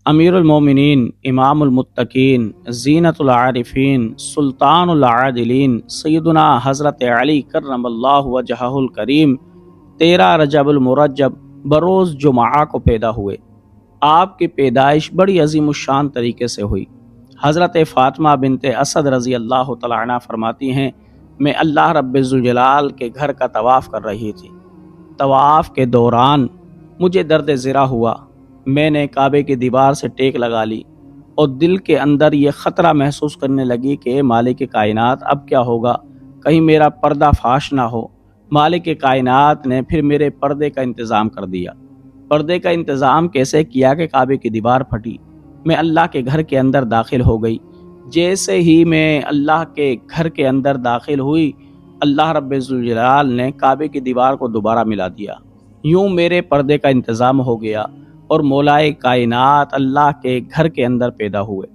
امیر المومنین، امام المتقین، زینت العارفین، سلطان العادلین، سیدنا حضرت علی کرم اللہ وجہہ الکریم 13 رجب المرجب بروز جمعہ کو پیدا ہوئے۔ آپ کی پیدائش بڑی عظیم الشان طریقے سے ہوئی۔ حضرت فاطمہ بنت اسد رضی اللہ تعالیٰ عنہ فرماتی ہیں، میں اللہ رب ذوالجلال کے گھر کا طواف کر رہی تھی۔ طواف کے دوران مجھے درد ذرا ہوا۔ میں نے کعبے کی دیوار سے ٹیک لگا لی اور دل کے اندر یہ خطرہ محسوس کرنے لگی کہ مالک کائنات اب کیا ہوگا، کہیں میرا پردہ فاش نہ ہو۔ مالک کائنات نے پھر میرے پردے کا انتظام کر دیا۔ پردے کا انتظام کیسے کیا کہ کعبے کی دیوار پھٹی، میں اللہ کے گھر کے اندر داخل ہو گئی۔ جیسے ہی میں اللہ کے گھر کے اندر داخل ہوئی، اللہ رب ذوالجلال نے کعبے کی دیوار کو دوبارہ ملا دیا۔ یوں میرے پردے کا انتظام ہو گیا اور مولائے کائنات اللہ کے گھر کے اندر پیدا ہوئے۔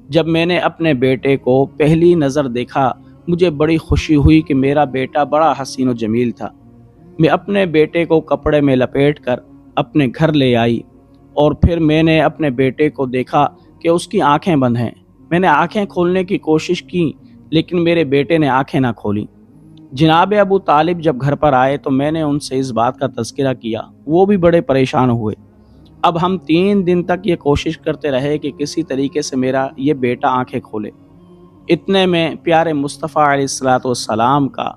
جب میں نے اپنے بیٹے کو پہلی نظر دیکھا، مجھے بڑی خوشی ہوئی کہ میرا بیٹا بڑا حسین و جمیل تھا۔ میں اپنے بیٹے کو کپڑے میں لپیٹ کر اپنے گھر لے آئی اور پھر میں نے اپنے بیٹے کو دیکھا کہ اس کی آنکھیں بند ہیں۔ میں نے آنکھیں کھولنے کی کوشش کی لیکن میرے بیٹے نے آنکھیں نہ کھولیں۔ جناب ابو طالب جب گھر پر آئے تو میں نے ان سے اس بات کا تذکرہ کیا، وہ بھی بڑے پریشان ہوئے۔ اب ہم 3 دن تک یہ کوشش کرتے رہے کہ کسی طریقے سے میرا یہ بیٹا آنکھیں کھولے۔ اتنے میں پیارے مصطفیٰ علیہ الصلوۃ والسلام کا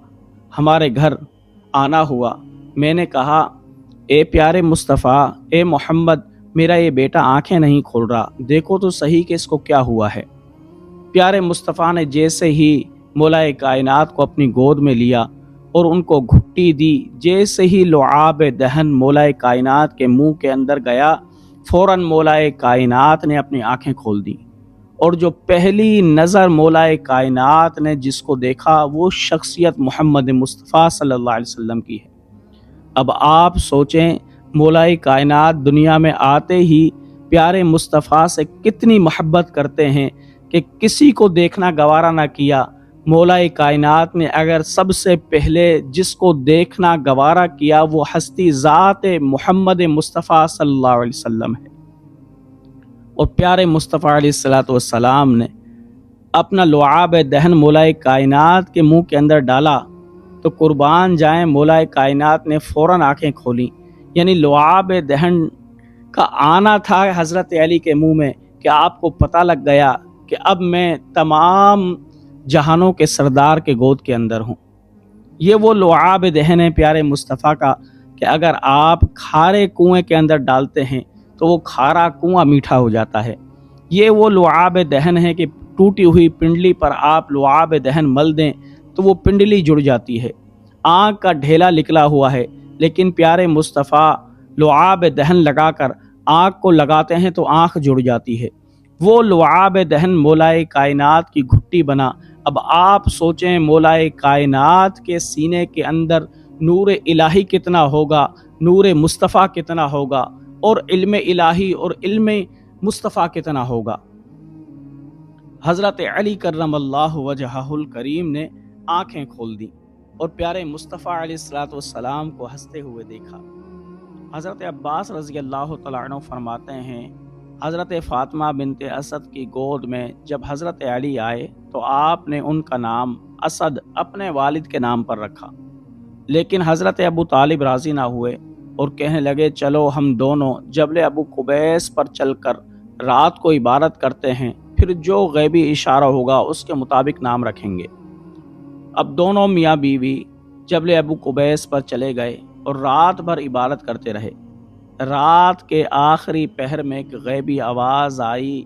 ہمارے گھر آنا ہوا۔ میں نے کہا، اے پیارے مصطفیٰ، اے محمد، میرا یہ بیٹا آنکھیں نہیں کھول رہا، دیکھو تو صحیح کہ اس کو کیا ہوا ہے۔ پیارے مصطفیٰ نے جیسے ہی مولائے کائنات کو اپنی گود میں لیا اور ان کو گھٹی دی، جیسے ہی لعاب دہن مولائے کائنات کے منہ کے اندر گیا، فوراً مولائے کائنات نے اپنی آنکھیں کھول دی، اور جو پہلی نظر مولائے کائنات نے جس کو دیکھا وہ شخصیت محمد مصطفیٰ صلی اللہ علیہ وسلم کی ہے۔ اب آپ سوچیں، مولائے کائنات دنیا میں آتے ہی پیارے مصطفیٰ سے کتنی محبت کرتے ہیں کہ کسی کو دیکھنا گوارا نہ کیا۔ مولائے کائنات نے اگر سب سے پہلے جس کو دیکھنا گوارا کیا وہ ہستی ذات محمد مصطفیٰ صلی اللہ علیہ وسلم ہے، اور پیارے مصطفیٰ علیہ الصلوۃ والسلام نے اپنا لعاب دہن مولائے کائنات کے منہ کے اندر ڈالا تو قربان جائیں مولائے کائنات نے فوراً آنکھیں کھولیں۔ یعنی لعاب دہن کا آنا تھا حضرت علی کے منہ میں کہ آپ کو پتہ لگ گیا کہ اب میں تمام جہانوں کے سردار کے گود کے اندر ہوں۔ یہ وہ لعاب دہن ہے پیارے مصطفیٰ کا کہ اگر آپ کھارے کنویں کے اندر ڈالتے ہیں تو وہ کھارا کنواں میٹھا ہو جاتا ہے۔ یہ وہ لعاب دہن ہے کہ ٹوٹی ہوئی پنڈلی پر آپ لعاب دہن مل دیں تو وہ پنڈلی جڑ جاتی ہے۔ آنکھ کا ڈھیلا نکلا ہوا ہے لیکن پیارے مصطفیٰ لعاب دہن لگا کر آنکھ کو لگاتے ہیں تو آنکھ جڑ جاتی ہے۔ وہ لعاب دہن مولائے کائنات کی گھٹی بنا۔ اب آپ سوچیں مولائے کائنات کے سینے کے اندر نور الہی کتنا ہوگا، نور مصطفیٰ کتنا ہوگا، اور علم الہی اور علم مصطفیٰ کتنا ہوگا۔ حضرت علی کرم اللہ وجہہ الکریم نے آنکھیں کھول دیں اور پیارے مصطفیٰ علیہ الصلوۃ والسلام کو ہنستے ہوئے دیکھا۔ حضرت عباس رضی اللہ تعالیٰ عنہ فرماتے ہیں، حضرت فاطمہ بنت اسد کی گود میں جب حضرت علی آئے تو آپ نے ان کا نام اسد اپنے والد کے نام پر رکھا، لیکن حضرت ابو طالب راضی نہ ہوئے اور کہنے لگے، چلو ہم دونوں جبل ابو قبیس پر چل کر رات کو عبادت کرتے ہیں، پھر جو غیبی اشارہ ہوگا اس کے مطابق نام رکھیں گے۔ اب دونوں میاں بیوی جبل ابو قبیس پر چلے گئے اور رات بھر عبادت کرتے رہے۔ رات کے آخری پہر میں ایک غیبی آواز آئی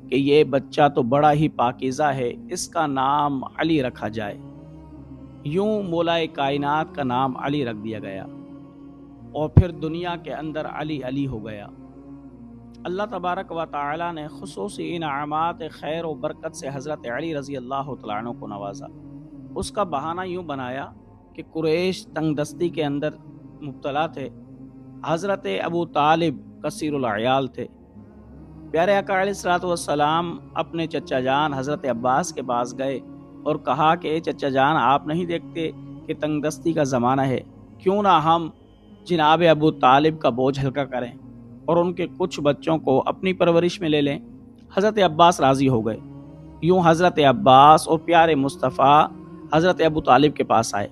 کہ یہ بچہ تو بڑا ہی پاکیزہ ہے، اس کا نام علی رکھا جائے۔ یوں مولائے کائنات کا نام علی رکھ دیا گیا اور پھر دنیا کے اندر علی علی ہو گیا۔ اللہ تبارک و تعالی نے خصوصی انعامات خیر و برکت سے حضرت علی رضی اللہ تعالیٰ عنہ کو نوازا۔ اس کا بہانہ یوں بنایا کہ قریش تنگ دستی کے اندر مبتلا تھے، حضرت ابو طالب کثیر العیال تھے۔ پیارے آقا علیہ الصلوۃ والسلام اپنے چچا جان حضرت عباس کے پاس گئے اور کہا کہ اے چچا جان، آپ نہیں دیکھتے کہ تنگ دستی کا زمانہ ہے، کیوں نہ ہم جناب ابو طالب کا بوجھ ہلکا کریں۔ اور ان کے کچھ بچوں کو اپنی پرورش میں لے لیں۔ حضرت عباس راضی ہو گئے۔ یوں حضرت عباس اور پیارے مصطفیٰ حضرت ابو طالب کے پاس آئے۔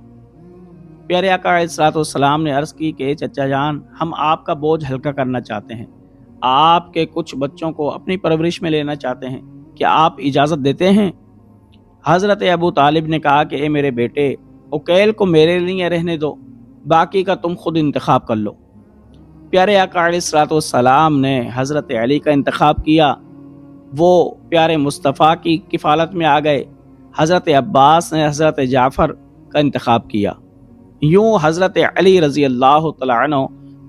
پیارے آقا علیہ الصلوۃ والسلام نے عرض کی کہ چچا جان، ہم آپ کا بوجھ ہلکا کرنا چاہتے ہیں، آپ کے کچھ بچوں کو اپنی پرورش میں لینا چاہتے ہیں، کیا آپ اجازت دیتے ہیں؟ حضرت ابو طالب نے کہا کہ اے میرے بیٹے، اکیل کو میرے لیے رہنے دو، باقی کا تم خود انتخاب کر لو۔ پیارے آقا علیہ الصلوۃ والسلام نے حضرت علی کا انتخاب کیا، وہ پیارے مصطفیٰ کی کفالت میں آ گئے۔ حضرت عباس نے حضرت جعفر کا انتخاب کیا۔ یوں حضرت علی رضی اللہ تعالیٰ عنہ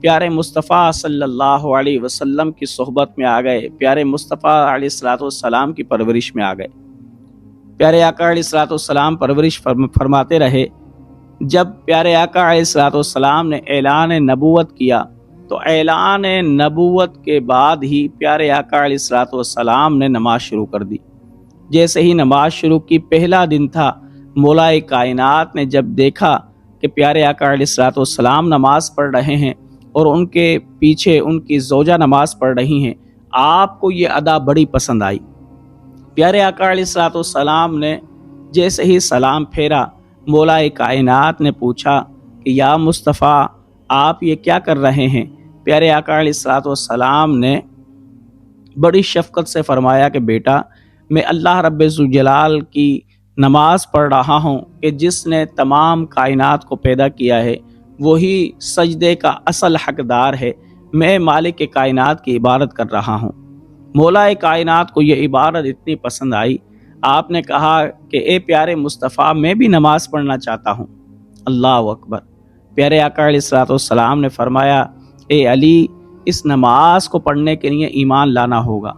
پیارے مصطفیٰ صلی اللہ علیہ وسلم کی صحبت میں آ گئے، پیارے مصطفیٰ علیہ الصلوۃ والسلام کی پرورش میں آ گئے۔ پیارے آقا علیہ الصلوۃ والسلام پرورش فرماتے رہے۔ جب پیارے آقا علیہ الصلوۃ والسلام نے اعلان نبوت کیا تو اعلان نبوت کے بعد ہی پیارے آقا علیہ الصلوۃ والسلام نے نماز شروع کر دی۔ جیسے ہی نماز شروع کی، پہلا دن تھا، مولا کائنات نے جب دیکھا کہ پیارے آقا علیہ الصلوۃ والسلام نماز پڑھ رہے ہیں اور ان کے پیچھے ان کی زوجہ نماز پڑھ رہی ہیں، آپ کو یہ ادا بڑی پسند آئی۔ پیارے آقا علیہ الصلوۃ والسلام نے جیسے ہی سلام پھیرا، مولا کائنات نے پوچھا کہ یا مصطفیٰ، آپ یہ کیا کر رہے ہیں؟ پیارے آقا علیہ الصلوۃ والسلام نے بڑی شفقت سے فرمایا کہ بیٹا، میں اللہ رب ذوالجلال کی نماز پڑھ رہا ہوں کہ جس نے تمام کائنات کو پیدا کیا ہے، وہی سجدے کا اصل حقدار ہے، میں مالک کائنات کی عبادت کر رہا ہوں۔ مولا کائنات کو یہ عبادت اتنی پسند آئی، آپ نے کہا کہ اے پیارے مصطفیٰ، میں بھی نماز پڑھنا چاہتا ہوں۔ اللہ اکبر۔ پیارے آقا علیہ الصلوۃ والسلام نے فرمایا، اے علی، اس نماز کو پڑھنے کے لیے ایمان لانا ہوگا،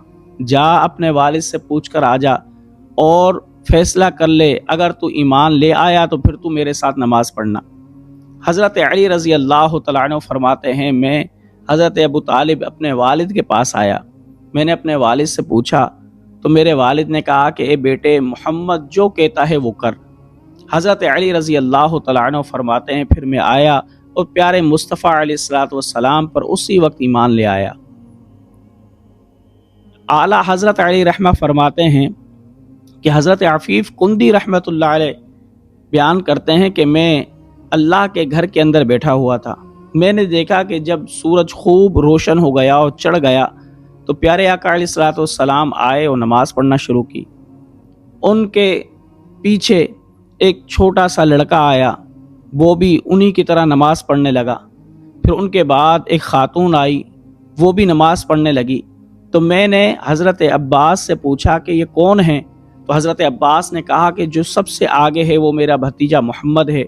جا اپنے والد سے پوچھ کر آ جا اور فیصلہ کر لے، اگر تو ایمان لے آیا تو پھر تو میرے ساتھ نماز پڑھنا۔ حضرت علی رضی اللہ تعالیٰ عنہ فرماتے ہیں، میں حضرت ابو طالب اپنے والد کے پاس آیا، میں نے اپنے والد سے پوچھا تو میرے والد نے کہا کہ اے بیٹے، محمد جو کہتا ہے وہ کر۔ حضرت علی رضی اللہ تعالیٰ عنہ فرماتے ہیں، پھر میں آیا اور پیارے مصطفیٰ علیہ الصلوۃ والسلام پر اسی وقت ایمان لے آیا۔ اعلیٰ حضرت علی رحمہ فرماتے ہیں کہ حضرت عفیف کندی رحمۃ اللہ علیہ بیان کرتے ہیں کہ میں اللہ کے گھر کے اندر بیٹھا ہوا تھا، میں نے دیکھا کہ جب سورج خوب روشن ہو گیا اور چڑھ گیا تو پیارے آقا علیہ الصلوۃ والسلام آئے اور نماز پڑھنا شروع کی۔ ان کے پیچھے ایک چھوٹا سا لڑکا آیا، وہ بھی انہی کی طرح نماز پڑھنے لگا۔ پھر ان کے بعد ایک خاتون آئی، وہ بھی نماز پڑھنے لگی۔ تو میں نے حضرت عباس سے پوچھا کہ یہ کون ہیں؟ تو حضرت عباس نے کہا کہ جو سب سے آگے ہے وہ میرا بھتیجا محمد ہے،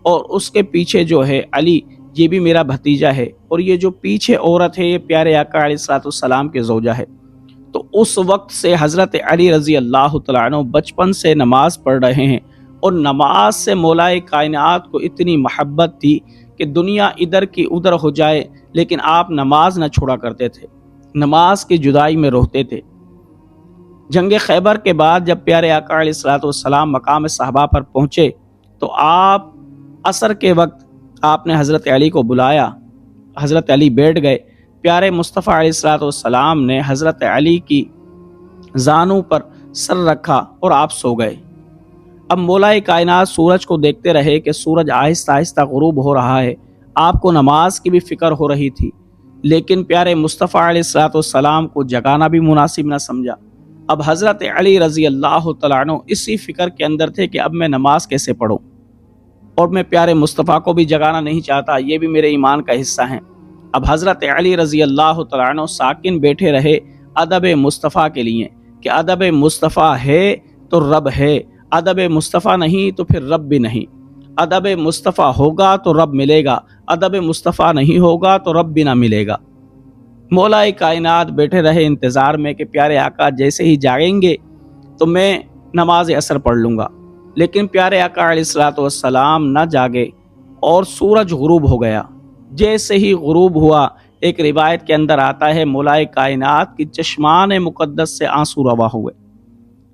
اور اس کے پیچھے جو ہے علی، یہ بھی میرا بھتیجا ہے، اور یہ جو پیچھے عورت ہے یہ پیارے آقا علیہ الصلوۃ والسلام کے زوجہ ہے۔ تو اس وقت سے حضرت علی رضی اللہ تعالیٰ عنہ بچپن سے نماز پڑھ رہے ہیں، اور نماز سے مولا کائنات کو اتنی محبت تھی کہ دنیا ادھر کی ادھر ہو جائے لیکن آپ نماز نہ چھوڑا کرتے تھے، نماز کی جدائی میں رہتے تھے۔ جنگ خیبر کے بعد جب پیارے آقا علیہ الصلوۃ والسلام مقام صحابہ پر پہنچے تو آپ عصر کے وقت آپ نے حضرت علی کو بلایا، حضرت علی بیٹھ گئے۔ پیارے مصطفیٰ علیہ الصلوۃ والسلام نے حضرت علی کی زانوں پر سر رکھا اور آپ سو گئے۔ اب مولا کائنات سورج کو دیکھتے رہے کہ سورج آہستہ آہستہ غروب ہو رہا ہے، آپ کو نماز کی بھی فکر ہو رہی تھی، لیکن پیارے مصطفیٰ علیہ الصلوۃ والسلام کو جگانا بھی مناسب نہ سمجھا۔ اب حضرت علی رضی اللہ تعالیٰ عنہ اسی فکر کے اندر تھے کہ اب میں نماز کیسے پڑھوں، اور میں پیارے مصطفیٰ کو بھی جگانا نہیں چاہتا، یہ بھی میرے ایمان کا حصہ ہیں۔ اب حضرت علی رضی اللہ تعالیٰ عنہ ساکن بیٹھے رہے ادب مصطفیٰ کے لیے کہ ادب مصطفیٰ ہے تو رب ہے، ادب مصطفیٰ نہیں تو پھر رب بھی نہیں، ادب مصطفیٰ ہوگا تو رب ملے گا، ادب مصطفیٰ نہیں ہوگا تو رب بھی نہ ملے گا۔ مولا کائنات بیٹھے رہے انتظار میں کہ پیارے آقا جیسے ہی جاگیں گے تو میں نماز عصر پڑھ لوں گا، لیکن پیارے آقا علیہ الصلوۃ والسلام نہ جاگے اور سورج غروب ہو گیا۔ جیسے ہی غروب ہوا، ایک روایت کے اندر آتا ہے مولا کائنات کی چشمان مقدس سے آنسو روا ہوئے۔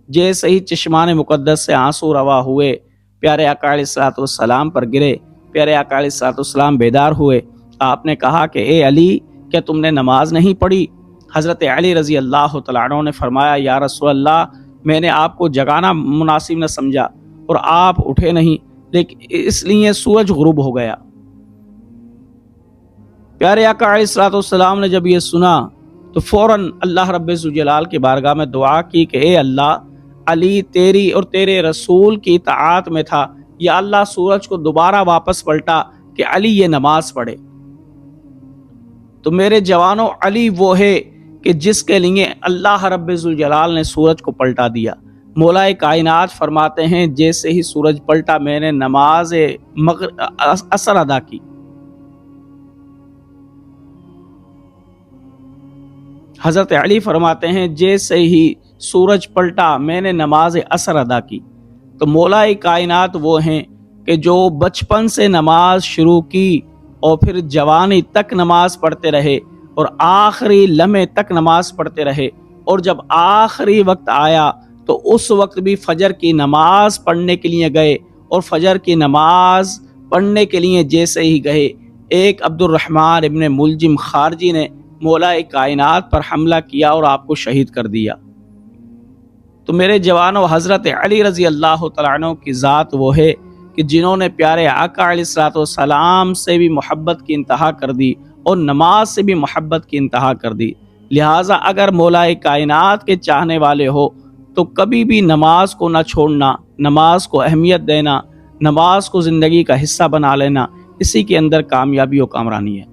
جیسے ہی چشمان مقدس سے آنسو روا ہوئے، پیارے آقا علیہ الصلوۃ والسلام پر گرے۔ پیارے آقا علیہ الصلوۃ والسلام بیدار ہوئے۔ آپ نے کہا کہ اے علی، کیا تم نے نماز نہیں پڑھی؟ حضرت علی رضی اللہ تعالیٰ عنہ نے فرمایا یا رسول اللہ میں نے آپ کو جگانا مناسب نہ سمجھا اور آپ اٹھے نہیں، لیکن اس لیے سورج غروب ہو گیا۔ پیارے آقا علیہ الصلوۃ والسلام نے جب یہ سنا تو فوراً اللہ رب ذوالجلال کی بارگاہ میں دعا کی کہ اے اللہ، علی تیری اور تیرے رسول کی اطاعت میں تھا، یا اللہ سورج کو دوبارہ واپس پلٹا کہ علی یہ نماز پڑھے۔ تو میرے جوانوں، علی وہ ہے کہ جس کے لیے اللہ رب ذوالجلال نے سورج کو پلٹا دیا۔ مولا کائنات فرماتے ہیں جیسے ہی سورج پلٹا میں نے نماز عصر ادا کی۔ حضرت علی فرماتے ہیں جیسے ہی سورج پلٹا میں نے نماز عصر ادا کی۔ تو مولا کائنات وہ ہیں کہ جو بچپن سے نماز شروع کی اور پھر جوانی تک نماز پڑھتے رہے اور آخری لمحے تک نماز پڑھتے رہے، اور جب آخری وقت آیا تو اس وقت بھی فجر کی نماز پڑھنے کے لیے گئے، اور فجر کی نماز پڑھنے کے لیے جیسے ہی گئے، ایک عبد الرحمن ابن ملجم خارجی نے مولا کائنات پر حملہ کیا اور آپ کو شہید کر دیا۔ تو میرے جوانوں، حضرت علی رضی اللہ تعالیٰ عنہ کی ذات وہ ہے کہ جنہوں نے پیارے آقا علیہ الصلوۃ والسلام سے بھی محبت کی انتہا کر دی اور نماز سے بھی محبت کی انتہا کر دی۔ لہٰذا اگر مولا کائنات کے چاہنے والے ہو تو کبھی بھی نماز کو نہ چھوڑنا، نماز کو اہمیت دینا، نماز کو زندگی کا حصہ بنا لینا، اسی کے اندر کامیابی و کامرانی ہے۔